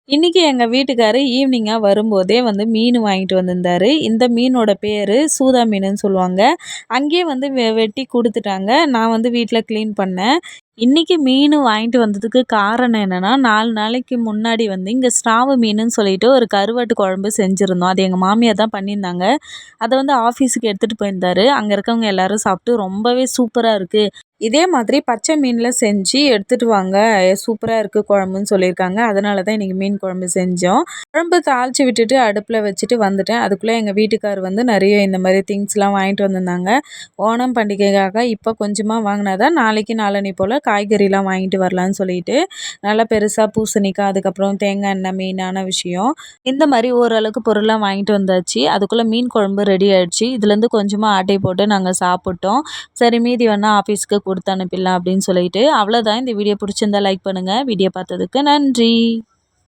இன்னைக்கு எங்க வீட்டுக்காரு ஈவினிங்கா வரும்போதே மீன் வாங்கிட்டு வந்திருந்தாரு. இந்த மீனோட பேரு சூதா மீனுன்னு சொல்லுவாங்க. அங்கேயே வெட்டி குடுத்துட்டாங்க. நான் வீட்ல கிளீன் பண்ணேன். இன்னைக்கு மீன் வாங்கிட்டு வந்ததுக்கு காரணம் என்னன்னா, 4 நாளைக்கு முன்னாடி இங்க ஸ்ராவு மீனுன்னு சொல்லிட்டு ஒரு கருவாட்டு குழம்பு செஞ்சிருந்தோம். அது எங்க மாமியார் தான் பண்ணியிருந்தாங்க. அத ஆஃபீஸுக்கு எடுத்துட்டு போயிருந்தாரு. அங்க இருக்கவங்க எல்லாரும் சாப்பிட்டு ரொம்பவே சூப்பரா இருக்கு. இதே மாதிரி பச்சை மீன்ல செஞ்சு எடுத்துட்டு வாங்க. சூப்பரா இருக்கு குழம்புன்னு சொல்லியிருக்காங்க. அதனால தான் இன்னைக்கு மீன் குழம்பு செஞ்சோம். குழம்பு தாளிச்சு விட்டுட்டு அடுப்புல வச்சுட்டு வந்துட்டேன். அதுக்குள்ள எங்க வீட்டுக்கார் நெறைய இந்த மாரி திங்ஸ்லாம் வாங்கிட்டு வந்திருந்தாங்க. ஓணம் பண்டிகைக்காக இப்ப கொஞ்சமா வாங்கினா தான் நாளைக்கு நாளன்னைக்கு போல காய்கறிலாம் வாங்கிட்டு வரலான்னு சொல்லிட்டு, நல்லா பெருசா பூசணிக்காய், அதுக்கப்புறம் தேங்காய் எண்ணெய் மெயினான விஷயம். இந்த மாரி ஓரளவுக்கு பொருள்லாம் வாங்கிட்டு வந்தாச்சு. அதுக்குள்ள மீன் குழம்பு ரெடி ஆயிடுச்சு. இதுலேருந்து கொஞ்சமா ஆட்டை போட்டு நாங்க சாப்பிட்டோம். சரி மீதி வேணா ஆஃபீஸ்க்கு குடுத்து அனுப்பிடலாம் அப்படின்னு சொல்லிட்டு. அவ்வளோதான். இந்த வீடியோ பிடிச்சிருந்தா லைக் பண்ணுங்க. வீடியோ பார்த்ததுக்கு நன்றி.